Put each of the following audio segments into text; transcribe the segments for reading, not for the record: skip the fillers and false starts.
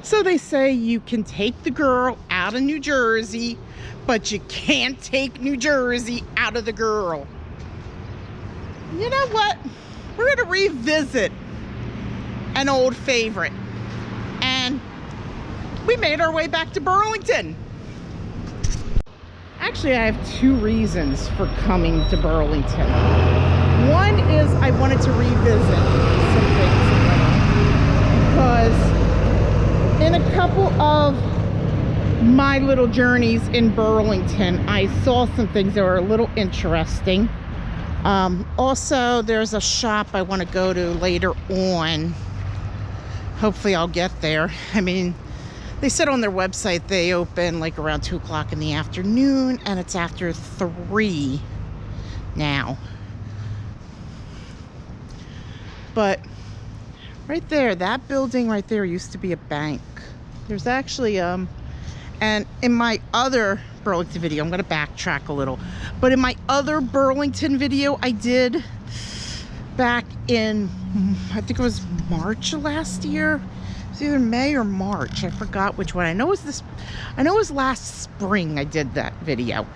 So they say you can take the girl out of New Jersey, but you can't take New Jersey out of the girl. You know what? We're going to revisit an old favorite. And we made our way back to Burlington. Actually, I have two reasons for coming to Burlington. One is I wanted to revisit some things because in a couple of my little journeys in Burlington, I saw some things that were a little interesting. Also, there's a shop I want to go to later on. Hopefully I'll get there. I mean, they said on their website they open like around 2 o'clock in the afternoon, and it's after 3 now. But right there, that building right there used to be a bank. There's actually and in my other Burlington video, I'm going to backtrack a little, but in my other Burlington video I did back in, I think it was March of last year. It was either May or March. I forgot which one. I know it was last spring I did that video.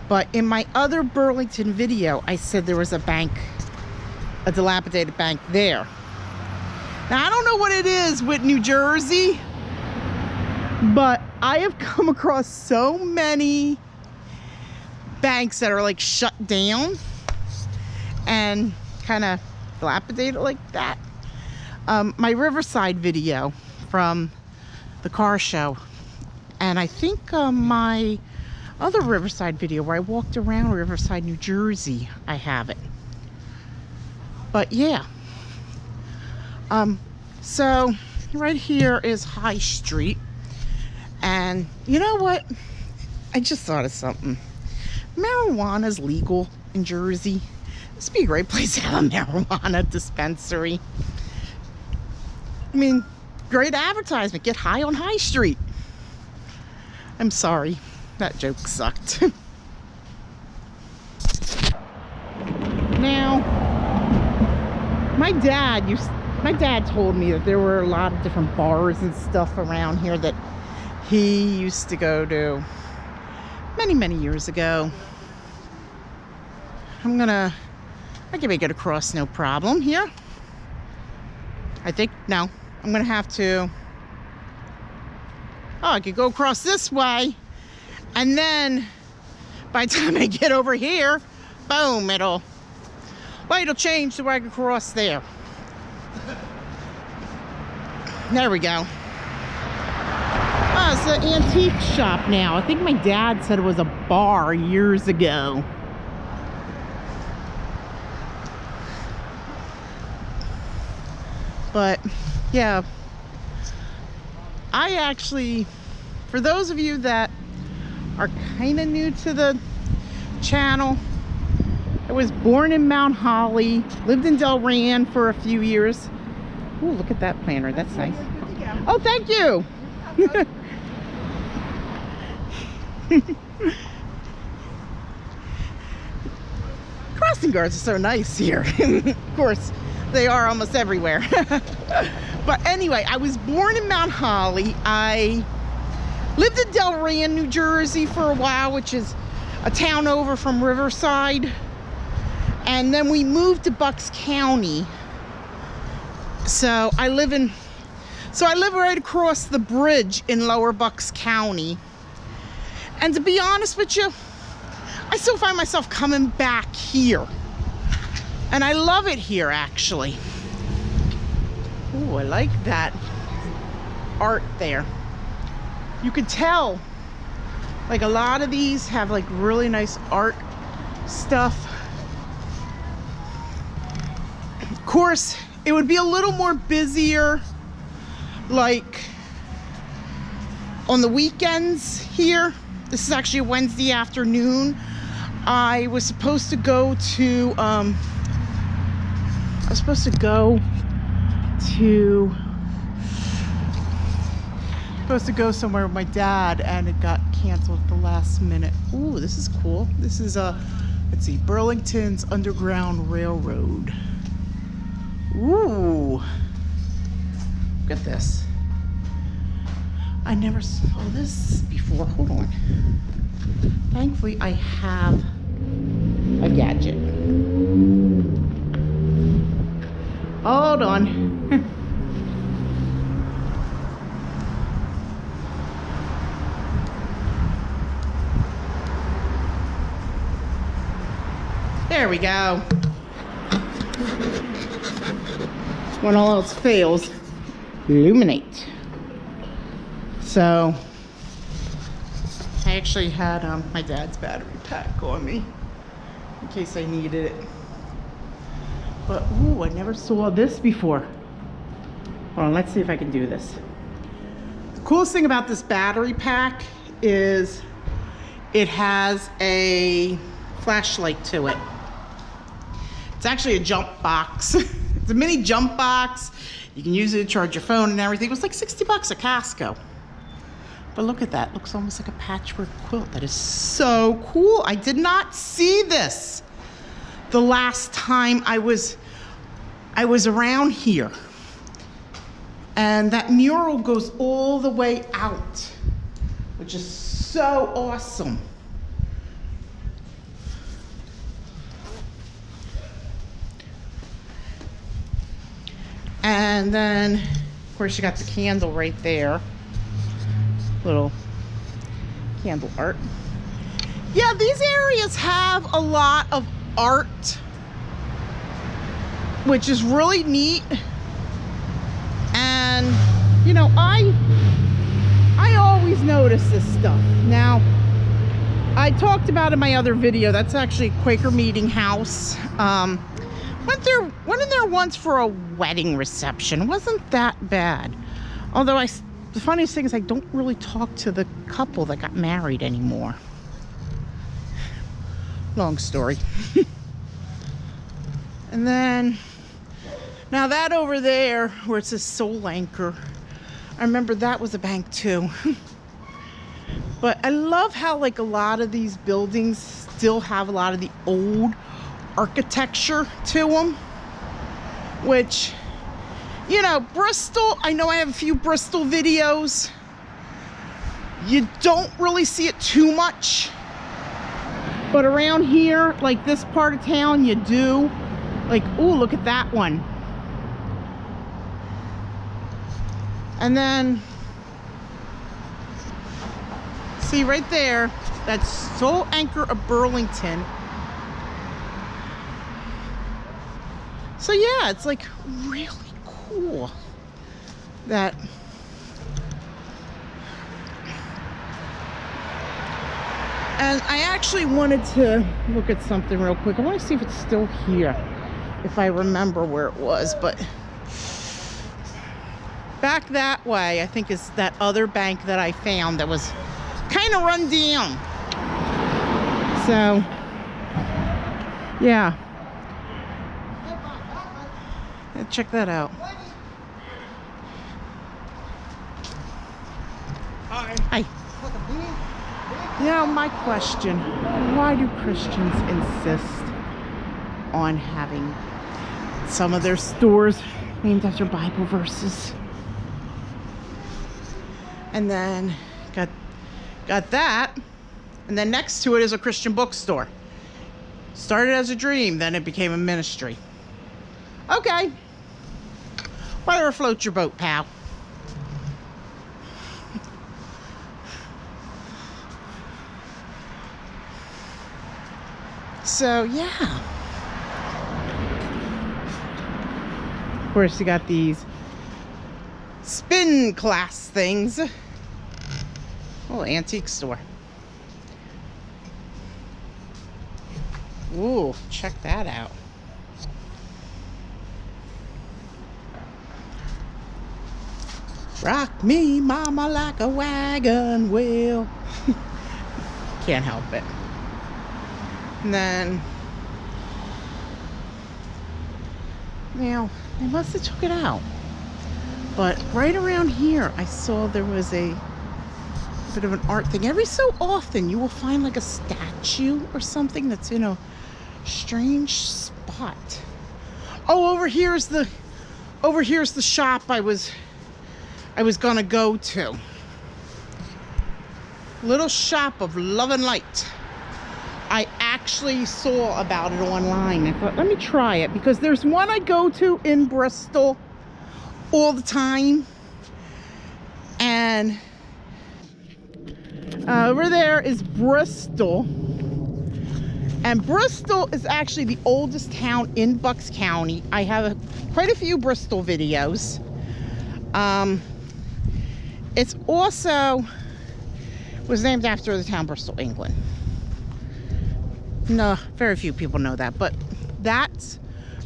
But in my other Burlington video, I said there was a bank, a dilapidated bank there. Now, I don't know what it is with New Jersey, but I have come across so many banks that are like shut down and kind of dilapidated like that. My Riverside video from the car show, and I think my other Riverside video where I walked around Riverside, New Jersey, I have it. But yeah, so right here is High Street, and you know what? I just thought of something. Marijuana's legal in Jersey. This would be a great place to have a marijuana dispensary. I mean, great advertisement. Get high on High Street. I'm sorry. That joke sucked. Now, my dad told me that there were a lot of different bars and stuff around here that he used to go to many, many years ago. I can make it across no problem here. I think, no, I'm gonna have to, I could go across this way, and then by the time I get over here, boom, it'll change so I can cross there. There we go. Oh, it's an antique shop now. I think my dad said it was a bar years ago. But yeah, I actually, for those of you that are kind of new to the channel, I was born in Mount Holly, lived in Delran for a few years. Ooh, look at that planter, that's nice. Oh, thank you. Crossing guards are so nice here. Of course, they are almost everywhere. But anyway, I was born in Mount Holly. I lived in Delran, New Jersey for a while, which is a town over from Riverside. And then we moved to Bucks County. So I live right across the bridge in Lower Bucks County. And to be honest with you, I still find myself coming back here. And I love it here, actually. Ooh, I like that art there. You can tell, like, a lot of these have like really nice art stuff. Of course, it would be a little more busier, like, on the weekends here. This is actually a Wednesday afternoon. I was supposed to go to, somewhere with my dad, and it got canceled at the last minute. Ooh, this is cool. This is let's see, Burlington's Underground Railroad. Ooh, look at this. I never saw this before. Hold on. Thankfully, I have a gadget. Hold on. There we go. When all else fails, illuminate. So I actually had my dad's battery pack on me in case I needed it. But ooh, I never saw this before. Hold on, let's see if I can do this. The coolest thing about this battery pack is it has a flashlight to it. It's actually a jump box. It's a mini jump box. You can use it to charge your phone and everything. It was like 60 bucks at Costco. But look at that. It looks almost like a patchwork quilt. That is so cool. I did not see this the last time I was around here. And that mural goes all the way out, which is so awesome. And then, of course, you got the candle right there. Little candle art. Yeah, these areas have a lot of art, which is really neat. And, you know, I always notice this stuff. Now, I talked about in my other video, that's actually a Quaker Meeting House. Went in there once for a wedding reception. It wasn't that bad. Although the funniest thing is I don't really talk to the couple that got married anymore. Long story. And then, now that over there where it says Soul Anchor, I remember that was a bank too. But I love how like a lot of these buildings still have a lot of the old architecture to them, which, you know, Bristol, I know I have a few Bristol videos. You don't really see it too much, but around here, like this part of town, you do. Like, ooh, look at that one. And then, see right there, that's Soul Anchor of Burlington. So yeah, it's like really cool that and I actually wanted to look at something real quick. I want to see if it's still here, if I remember where it was, but back that way, I think is that other bank that I found that was kind of run down. So yeah. Check that out. Hi. Now my question, why do Christians insist on having some of their stores named after Bible verses? And then got that, and then next to it is a Christian bookstore. Started as a dream, then it became a ministry. Okay. Whatever floats your boat, pal. So, yeah. Of course, you got these spin class things. Oh, antique store. Ooh, check that out. Rock me, mama, like a wagon wheel. Can't help it. And then, now, they must have took it out. But right around here, I saw there was a bit of an art thing. Every so often, you will find like a statue or something that's in a strange spot. Oh, over here's the shop I was gonna go to. Little Shop of Love and Light. I actually saw about it online. I thought, let me try it, because there's one I go to in Bristol all the time. And over there is Bristol. And Bristol is actually the oldest town in Bucks County. I have quite a few Bristol videos. It's also was named after the town Bristol, England. No, very few people know that, but that's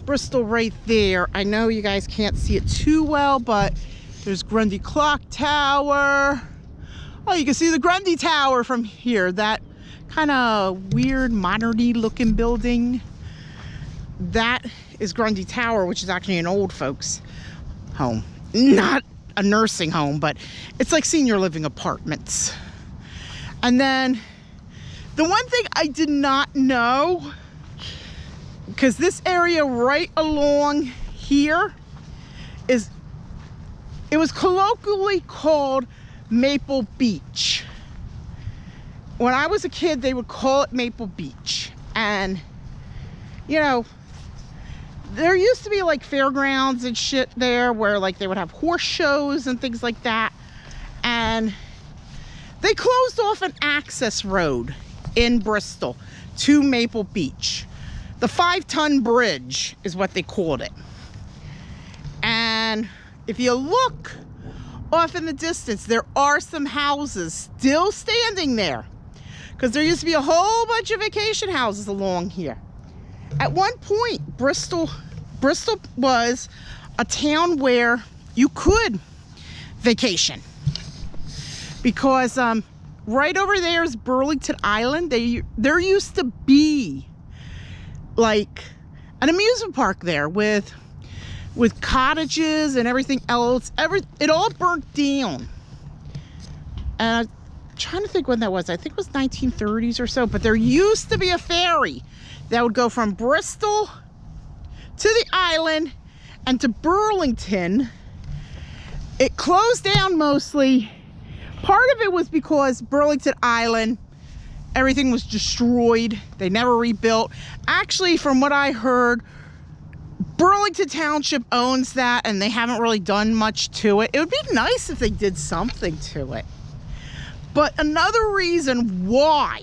Bristol right there. I know you guys can't see it too well, but there's Grundy Clock Tower. Oh, you can see the Grundy Tower from here. That kind of weird, modern-y looking building. That is Grundy Tower, which is actually an old folks home. Not a nursing home, but it's like senior living apartments. And then the one thing I did not know, because this area right along here it was colloquially called Maple Beach. When I was a kid, they would call it Maple Beach. And, you know, there used to be like fairgrounds and shit there where like they would have horse shows and things like that. And they closed off an access road in Bristol to Maple Beach. The 5-ton bridge is what they called it. And if you look off in the distance, there are some houses still standing there, because there used to be a whole bunch of vacation houses along here. At one point, Bristol was a town where you could vacation, because right over there is Burlington Island. There used to be like an amusement park there with cottages and everything else. It all burnt down. And I'm trying to think when that was. I think it was 1930s or so. But there used to be a ferry that would go from Bristol to the island and to Burlington. It closed down mostly. Part of it was because Burlington Island, everything was destroyed. They never rebuilt. Actually, from what I heard, Burlington Township owns that, and they haven't really done much to it. It would be nice if they did something to it. But another reason why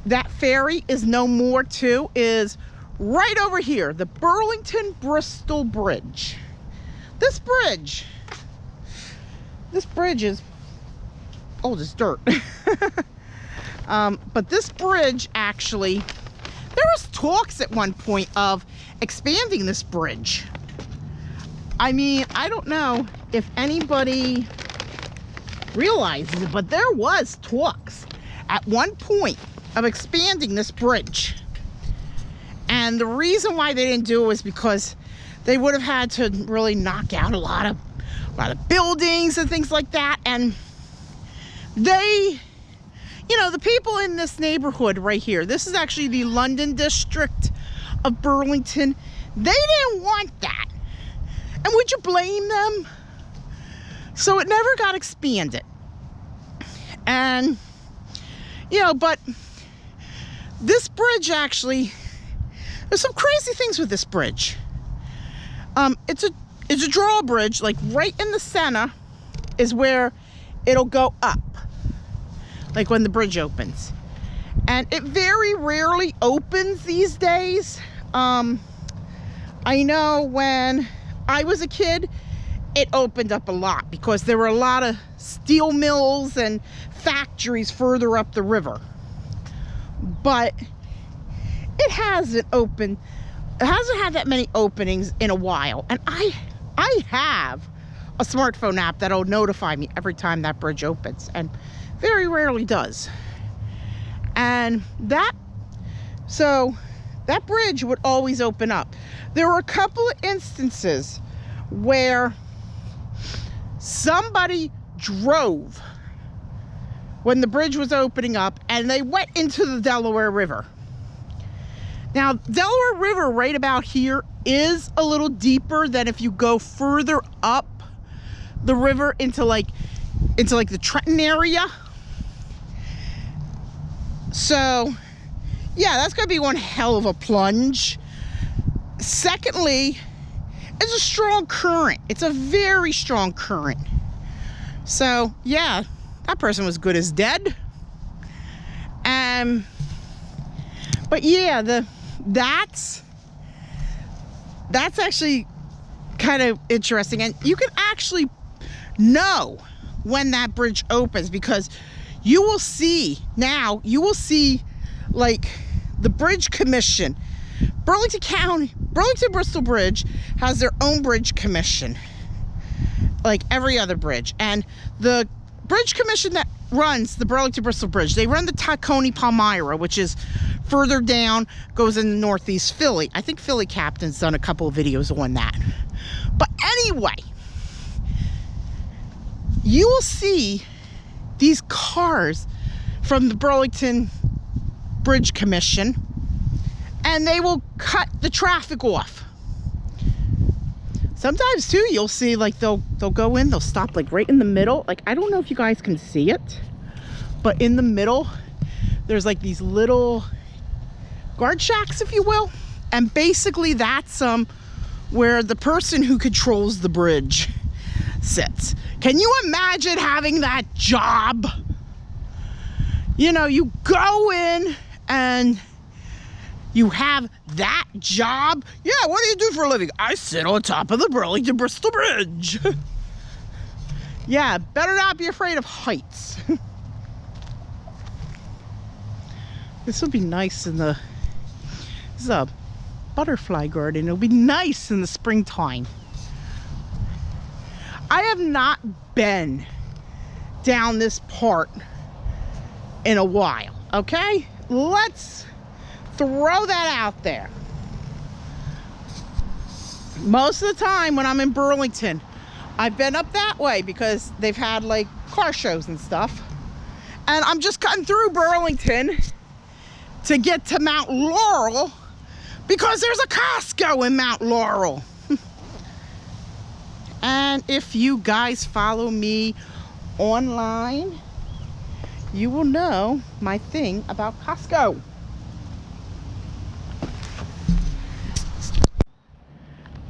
that ferry is no more too is right over here, the Burlington-Bristol Bridge. This bridge is old as dirt. But this bridge, actually, there was talks at one point of expanding this bridge. I mean, I don't know if anybody realizes it, but there was talks at one point of expanding this bridge. And the reason why they didn't do it was because they would have had to really knock out a lot of buildings and things like that. And they, you know, the people in this neighborhood right here, this is actually the London district of Burlington, they didn't want that. And would you blame them? So it never got expanded. And, you know, but this bridge actually, there's some crazy things with this bridge. It's a drawbridge, like right in the center is where it'll go up, like when the bridge opens. And it very rarely opens these days. I know when I was a kid, it opened up a lot because there were a lot of steel mills and factories further up the river. But it hasn't opened. It hasn't had that many openings in a while. And I have a smartphone app that'll notify me every time that bridge opens, and very rarely does. And that bridge would always open up. There were a couple of instances where somebody drove when the bridge was opening up and they went into the Delaware River. Now, Delaware River right about here is a little deeper than if you go further up the river into like the Trenton area. So yeah, that's gonna be one hell of a plunge. Secondly, it's a strong current. It's a very strong current. So yeah, that person was good as dead. But yeah, that's actually kind of interesting, and you can actually know when that bridge opens, because you will see like the Bridge Commission. Burlington Bristol Bridge has their own bridge commission, like every other bridge. And the bridge commission that runs the Burlington Bristol Bridge, they run the Tacony Palmyra, which is further down, goes in northeast Philly. I think Philly Captain's done a couple of videos on that. But anyway, you will see these cars from the Burlington Bridge Commission, and they will cut the traffic off. Sometimes too, you'll see like they'll go in, they'll stop like right in the middle. Like, I don't know if you guys can see it, but in the middle, there's like these little guard shacks, if you will. And basically that's where the person who controls the bridge sits. Can you imagine having that job? You know, you go in and you have that job. Yeah, what do you do for a living? I sit on top of the Burlington Bristol Bridge. Yeah, better not be afraid of heights. This will be nice in the... This is a butterfly garden. It'll be nice in the springtime. I have not been down this part in a while, okay? Let's throw that out there. Most of the time when I'm in Burlington, I've been up that way because they've had like car shows and stuff. And I'm just cutting through Burlington to get to Mount Laurel because there's a Costco in Mount Laurel. And if you guys follow me online, you will know my thing about Costco.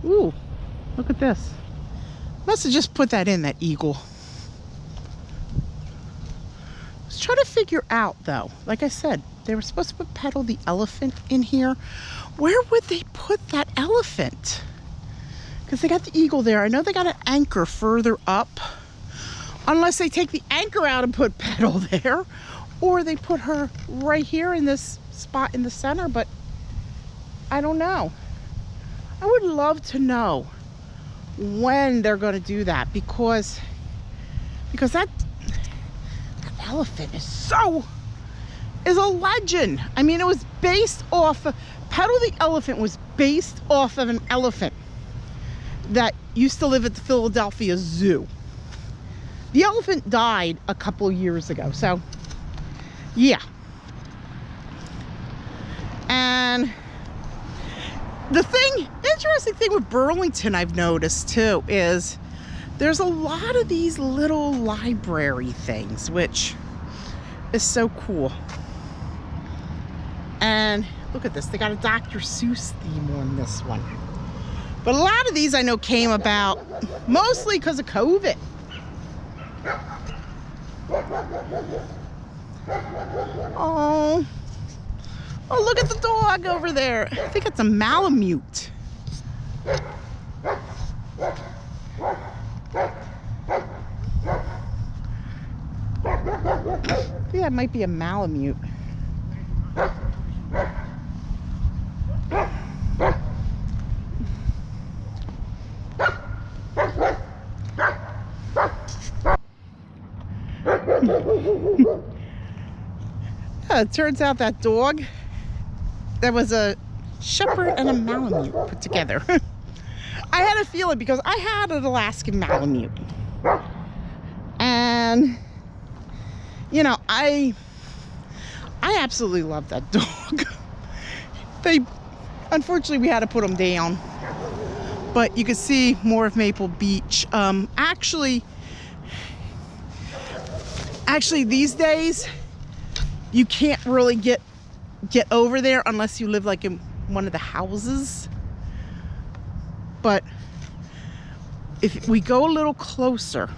Ooh, look at this. Must have just put that in, that eagle. Let's try to figure out though. Like I said, they were supposed to put Petal the elephant in here. Where would they put that elephant? Because they got the eagle there. I know they got an anchor further up. Unless they take the anchor out and put Petal there. Or they put her right here in this spot in the center. But I don't know. I would love to know when they're going to do that. Because that elephant is a legend. I mean, it was based off... Petal the elephant was based off of an elephant that used to live at the Philadelphia Zoo. The elephant died a couple years ago, so yeah. And the interesting thing with Burlington I've noticed too is there's a lot of these little library things, which is so cool. And look at this, they got a Dr. Seuss theme on this one. But a lot of these I know came about mostly because of COVID. Oh, look at the dog over there. I think it's a Malamute. Yeah, it might be a Malamute. Yeah, it turns out that dog, that was a shepherd and a Malamute put together. I had a feeling because I had an Alaskan Malamute. And, you know, I absolutely love that dog. Unfortunately, we had to put him down. But you can see more of Maple Beach. Actually, these days, you can't really get over there unless you live like in one of the houses. But if we go a little closer,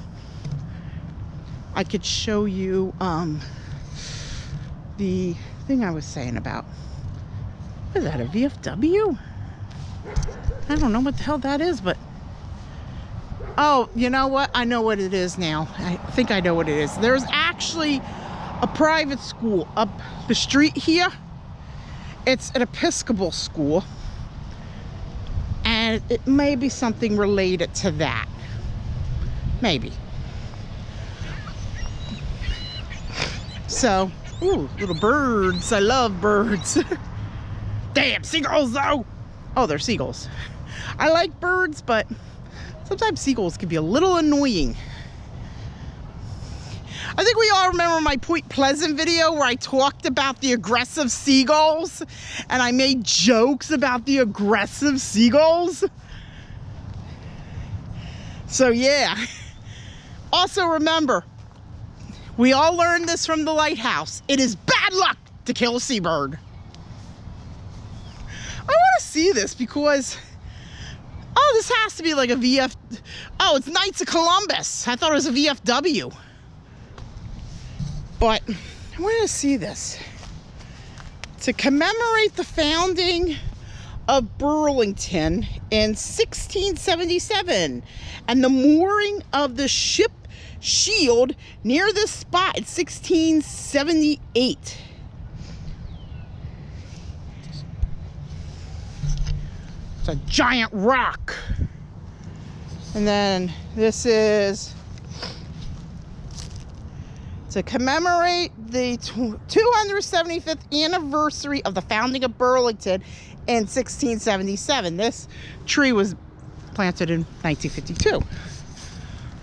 I could show you the thing I was saying about. Is that a VFW? I don't know what the hell that is, but oh, you know what? I know what it is now. I think I know what it is. There's actually a private school up the street here. It's an Episcopal school, and it may be something related to that. Maybe. So, ooh, little birds. I love birds. Damn, seagulls though. Oh, they're seagulls. I like birds, but sometimes seagulls can be a little annoying. I think we all remember my Point Pleasant video where I talked about the aggressive seagulls, and I made jokes about the aggressive seagulls. So yeah. Also remember, we all learned this from the lighthouse. It is bad luck to kill a seabird. I want to see this because, oh, this has to be like a VF. Oh, it's Knights of Columbus. I thought it was a VFW. But I want to see this. To commemorate the founding of Burlington in 1677 and the mooring of the ship Shield near this spot in 1678. It's a giant rock. And then this is to commemorate the 275th anniversary of the founding of Burlington in 1677. This tree was planted in 1952.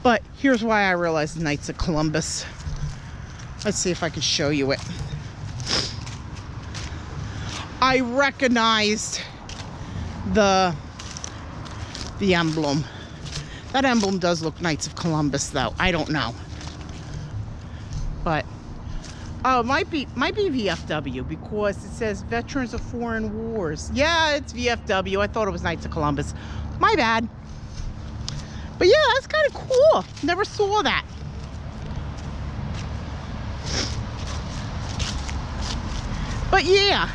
But here's why I realized the Knights of Columbus. Let's see if I can show you it. I recognized the emblem. That emblem does look Knights of Columbus though. I don't know. But oh, it might be VFW because it says Veterans of Foreign Wars. Yeah, it's VFW. I thought it was Knights of Columbus. My bad. But yeah, that's kind of cool. Never saw that. But yeah,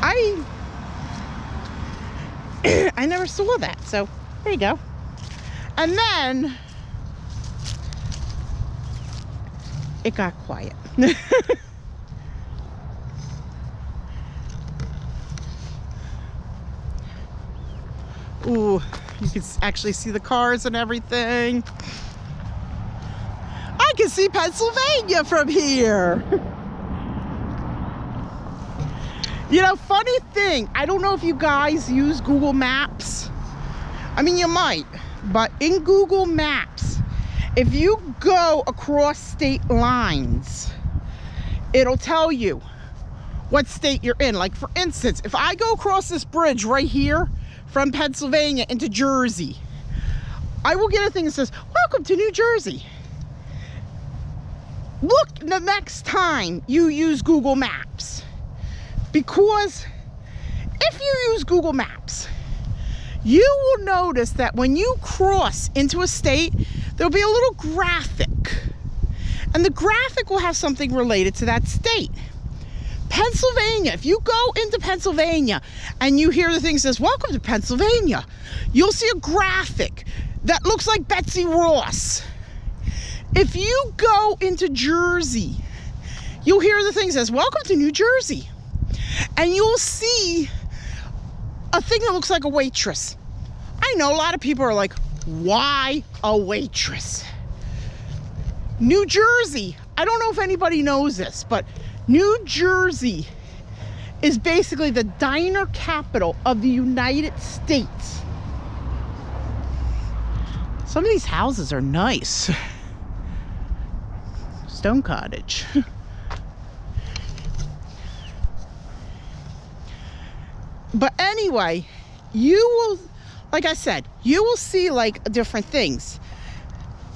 I never saw that. So there you go. And then it got quiet. Ooh, you can actually see the cars and everything. I can see Pennsylvania from here. You know, funny thing, I don't know if you guys use Google Maps. I mean, you might, but in Google Maps, if you go across state lines, it'll tell you what state you're in. Like, for instance, if I go across this bridge right here from Pennsylvania into Jersey, I will get a thing that says, "Welcome to New Jersey." Look the next time you use Google Maps, because if you use Google Maps, you will notice that when you cross into a state, there'll be a little graphic, and the graphic will have something related to that state. Pennsylvania, if you go into Pennsylvania and you hear the thing that says, "Welcome to Pennsylvania," you'll see a graphic that looks like Betsy Ross. If you go into Jersey, you'll hear the thing that says, "Welcome to New Jersey," and you'll see a thing that looks like a waitress. I know a lot of people are like, why a waitress? New Jersey, I don't know if anybody knows this, but New Jersey is basically the diner capital of the United States. Some of these houses are nice. Stone cottage. But anyway, you will like I said, you will see like different things.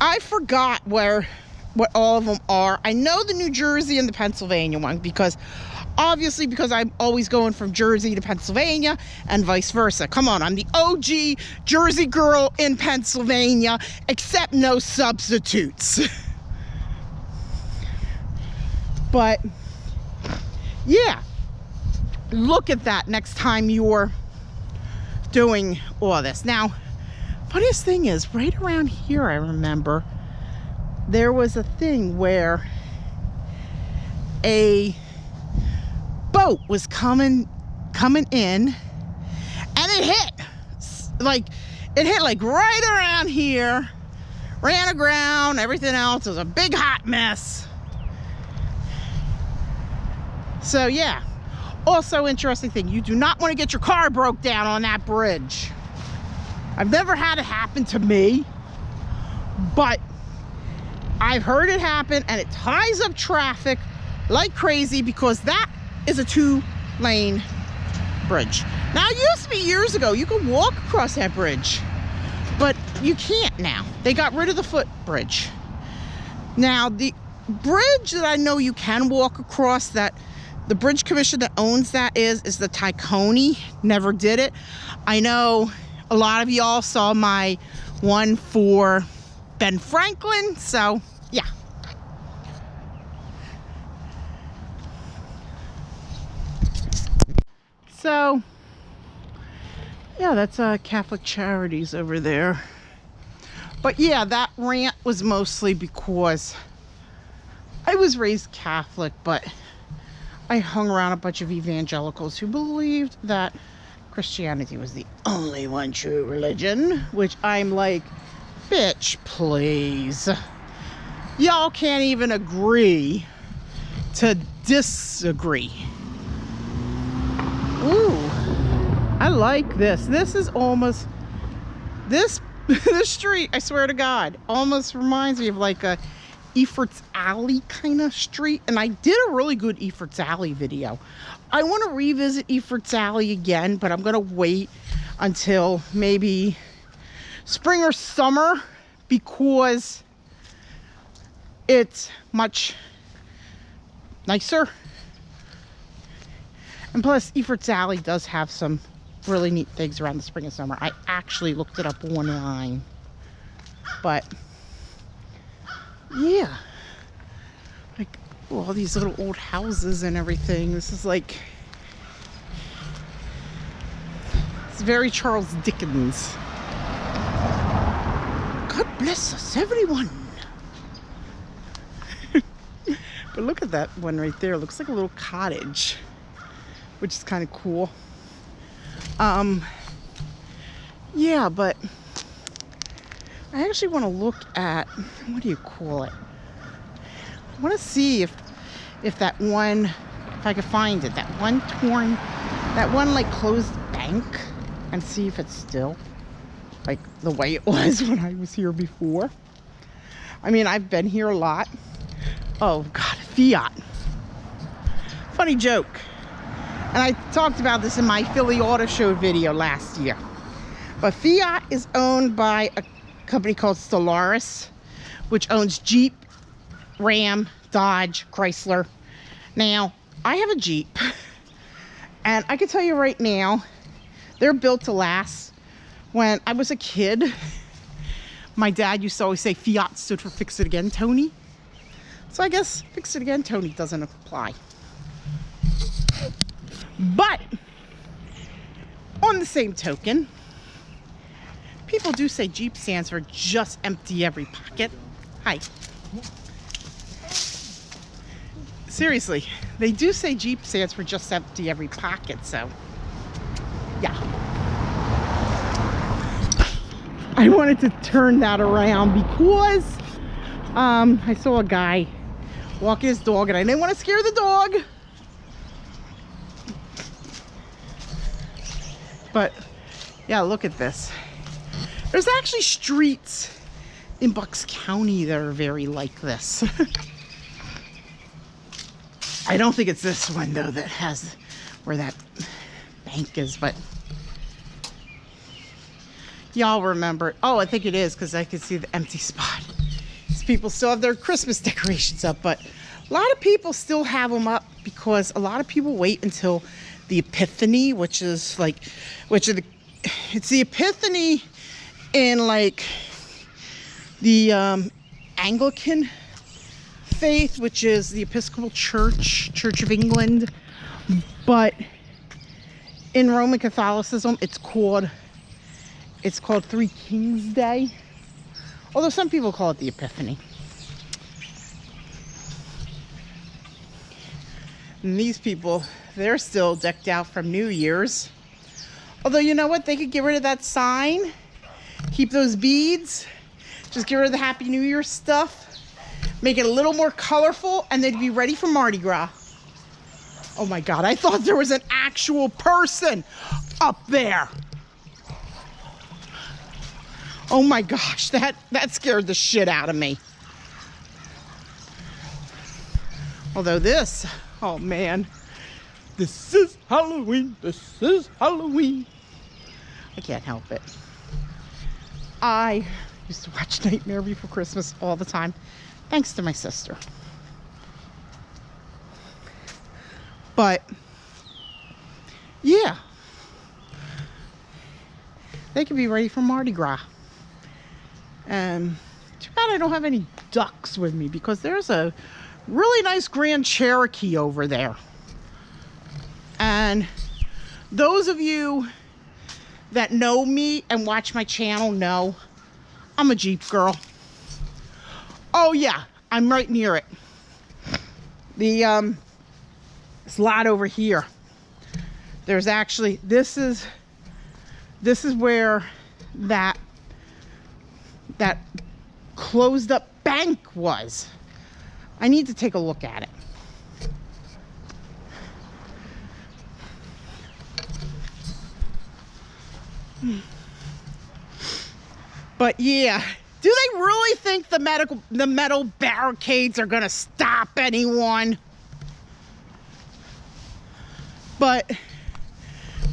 I forgot what all of them are. I know the New Jersey and the Pennsylvania one because obviously because I'm always going from Jersey to Pennsylvania and vice versa. Come on, I'm the OG Jersey girl in Pennsylvania, except no substitutes. But yeah, look at that next time you're doing all this. Now, funniest thing is, right around here, I remember there was a thing where a boat was coming in, and it hit like right around here, ran aground, everything else. It was a big hot mess. So yeah, also interesting thing, you do not want to get your car broke down on that bridge. I've never had it happen to me, but I've heard it happen, and it ties up traffic like crazy because that is a 2-lane bridge. Now, it used to be years ago, you could walk across that bridge, but you can't now. They got rid of the footbridge. Now, the bridge that I know you can walk across, that the bridge commission that owns that is the Tacony. Never did it. I know a lot of y'all saw my one for Ben Franklin, so yeah. So yeah, that's Catholic Charities over there. But yeah, that rant was mostly because I was raised Catholic, but I hung around a bunch of evangelicals who believed that Christianity was the only one true religion, which I'm like, bitch, please. Y'all can't even agree to disagree. Ooh, I like this. This is almost, this street, I swear to God, almost reminds me of like a Effort's Alley kind of street. And I did a really good Effort's Alley video. I want to revisit Effort's Alley again, but I'm going to wait until maybe spring or summer because it's much nicer. And plus, Effort's Alley does have some really neat things around the spring and summer. I actually looked it up online. But yeah, like all these little old houses and everything. This is like, it's very Charles Dickens. God bless us, everyone. But look at that one right there. It looks like a little cottage, which is kind of cool. Yeah, but I actually want to look at, what do you call it? I want to see if that one, if I could find it, that one like closed bank, and see if it's still like the way it was when I was here before. I mean, I've been here a lot. Oh God, Fiat. Funny joke. And I talked about this in my Philly Auto Show video last year. But Fiat is owned by a company called Stellaris, which owns Jeep, Ram, Dodge, Chrysler. Now, I have a Jeep, and I can tell you right now, they're built to last. When I was a kid, my dad used to always say Fiat stood for Fix It Again, Tony. So I guess Fix It Again, Tony doesn't apply. But on the same token, people do say Jeep stands for just empty every pocket. Hi. Seriously, they do say Jeep stands for just empty every pocket, so yeah. I wanted to turn that around because I saw a guy walking his dog and I didn't want to scare the dog. But yeah, look at this. There's actually streets in Bucks County that are very like this. I don't think it's this one though that has where that bank is, but Y'all remember it. Oh, I think it is because I can see the empty spot. These people still have their Christmas decorations up, but a lot of people still have them up because a lot of people wait until the Epiphany, it's the Epiphany in like the Anglican faith, which is the Episcopal Church of England, but in Roman Catholicism it's called Three Kings Day, although some people call it the Epiphany. And these people, they're still decked out from New Year's. Although, you know what? They could get rid of that sign, keep those beads, just get rid of the Happy New Year stuff, make it a little more colorful, and they'd be ready for Mardi Gras. Oh my God, I thought there was an actual person up there. Oh my gosh, that scared the shit out of me. Although this, oh man, this is Halloween, this is Halloween. I can't help it. I used to watch Nightmare Before Christmas all the time, thanks to my sister. But, yeah, they could be ready for Mardi Gras. Too bad I don't have any ducks with me because there's a really nice Grand Cherokee over there. And those of you that know me and watch my channel know I'm a Jeep girl. Oh yeah, I'm right near it. This lot over here. There's actually, this is where that closed up bank was. I need to take a look at it. But yeah, do they really think the metal barricades are gonna stop anyone? But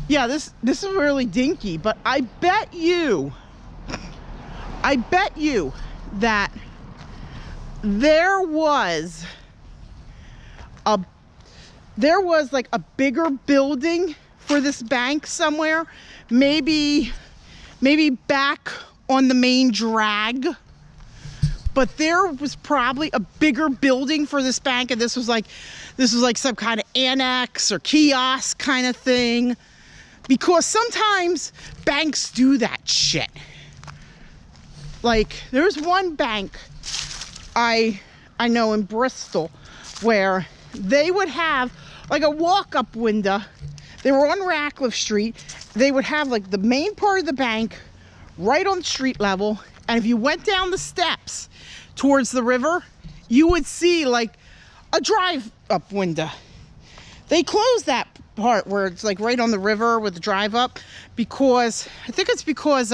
yeah, this is really dinky, but I bet you that there was like a bigger building for this bank somewhere, maybe back on the main drag, but there was probably a bigger building for this bank, and this was like some kind of annex or kiosk kind of thing, because sometimes banks do that shit. Like there's one bank I know in Bristol where they would have like a walk-up window. They were on Ratcliffe Street. They would have like the main part of the bank right on street level, and if you went down the steps towards the river, you would see like a drive-up window. They closed that part where it's like right on the river with the drive-up because I think it's because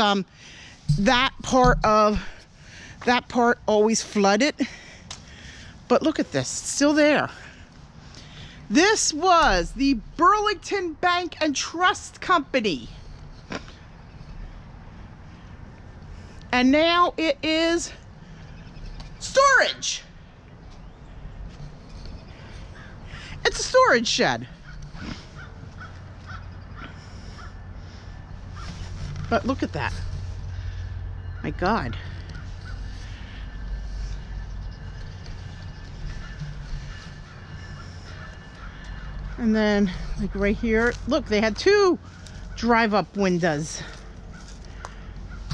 that part always flooded. But look at this, it's still there. This was the Burlington Bank and Trust Company. And now it is storage. It's a storage shed. But look at that. My God. And then like right here, look, they had two drive-up windows.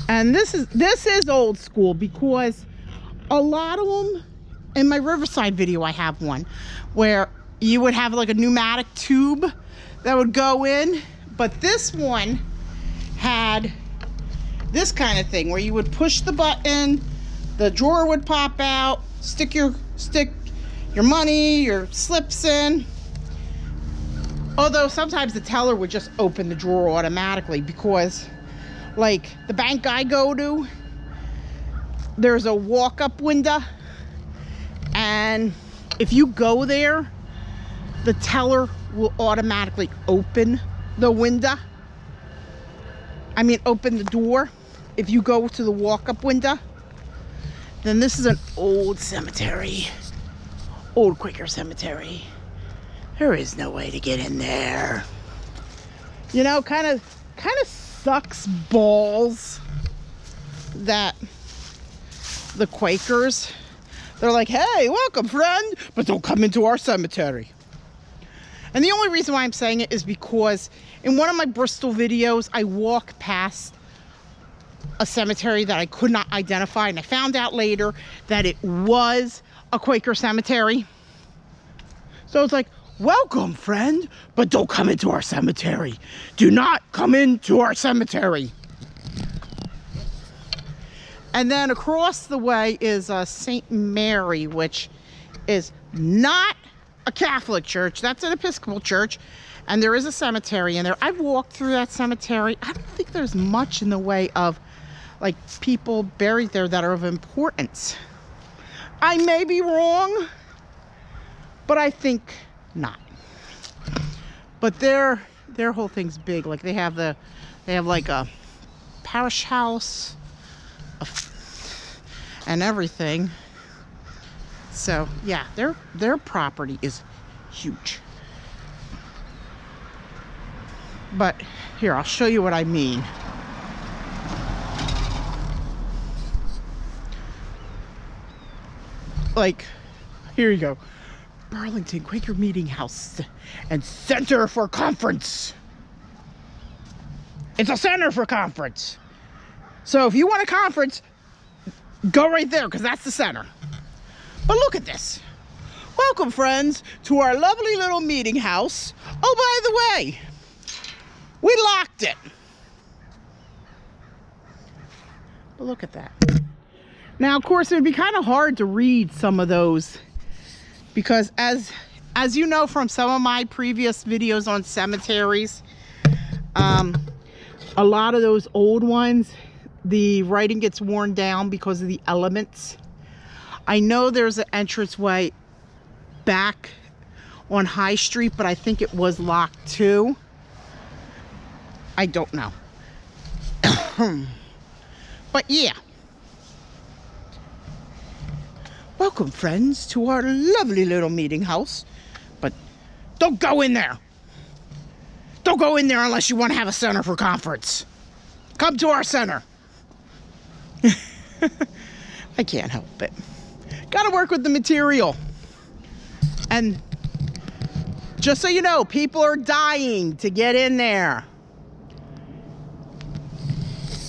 And this is old school because a lot of them, in my Riverside video I have one where you would have like a pneumatic tube that would go in, but this one had this kind of thing where you would push the button, the drawer would pop out, stick your money, your slips in. Although sometimes the teller would just open the drawer automatically because like the bank I go to, there's a walk-up window, and if you go there, the teller will automatically open the window. I mean, open the door. if you go to the walk-up window, then this is an old cemetery. Old Quaker cemetery. There is no way to get in there. You know, kind of sucks balls that the Quakers, they're like, hey, welcome, friend, but don't come into our cemetery. And the only reason why I'm saying it is because in one of my Bristol videos, I walk past a cemetery that I could not identify, and I found out later that it was a Quaker cemetery. So it's like, welcome, friend, but don't come into our cemetery. Do not come into our cemetery. And then across the way is St. Mary, which is not a Catholic church. That's an Episcopal church. And there is a cemetery in there. I've walked through that cemetery. I don't think there's much in the way of like people buried there that are of importance. I may be wrong, but I think not. But their whole thing's big. Like they have like a parish house and everything. So yeah, their property is huge. But here, I'll show you what I mean. Like, here you go. Burlington Quaker Meeting House and Center for Conference. It's a center for conference. So if you want a conference, go right there, because that's the center. But look at this. Welcome, friends, to our lovely little meeting house. Oh, by the way, we locked it. But look at that. Now, of course, it would be kind of hard to read some of those because as you know from some of my previous videos on cemeteries, a lot of those old ones, the writing gets worn down because of the elements. I know there's an entranceway back on High Street, but I think it was locked too. I don't know. But yeah. Welcome, friends, to our lovely little meeting house. But don't go in there. Don't go in there unless you want to have a center for conference. Come to our center. I can't help it. Gotta work with the material. And just so you know, people are dying to get in there.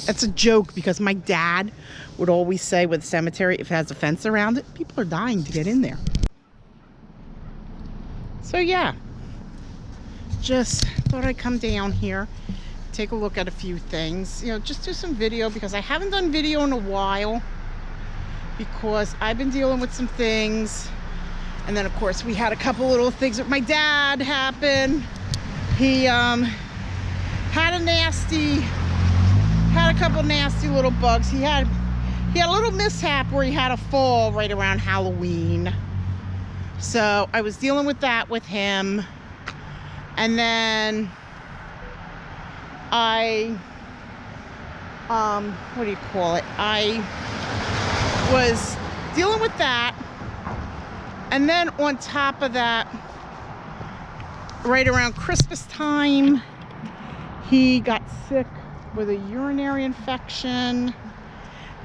That's a joke because my dad would always say with a cemetery, if it has a fence around it, people are dying to get in there. So yeah, just thought I'd come down here, take a look at a few things, you know, just do some video because I haven't done video in a while because I've been dealing with some things. And then of course we had a couple little things with my dad happen. He had a couple nasty little bugs. He had a little mishap where he had a fall right around Halloween. So I was dealing with that with him. And then I was dealing with that. And then on top of that, right around Christmas time, he got sick with a urinary infection,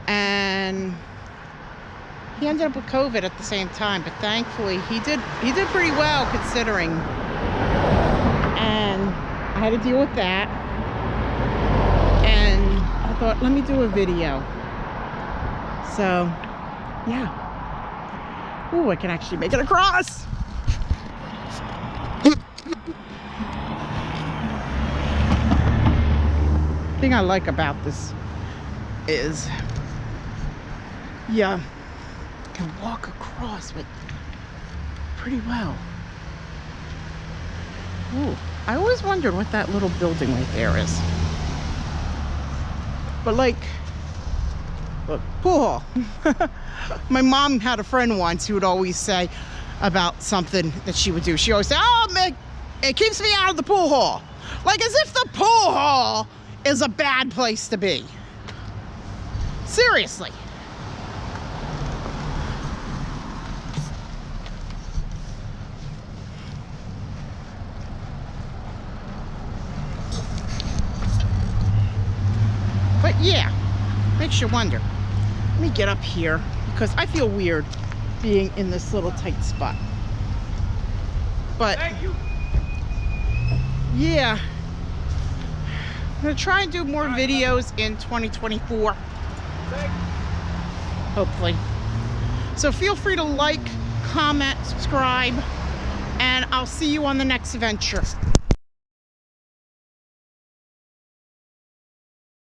and he ended up with COVID at the same time. But thankfully, he did pretty well considering. And I had to deal with that. And I thought, let me do a video. So, yeah. Ooh, I can actually make it across. The thing I like about this is you can walk across it pretty well. Ooh, I always wondered what that little building right there is. But like, look, pool hall. My mom had a friend once who would always say about something that she would do. She always said, oh, it keeps me out of the pool hall. Like as if the pool hall is a bad place to be. Seriously. But yeah, makes you wonder. Let me get up here because I feel weird being in this little tight spot. But Thank you. yeah, I'm gonna try and do more videos in 2024. Hopefully. So feel free to like, comment, subscribe, and I'll see you on the next adventure.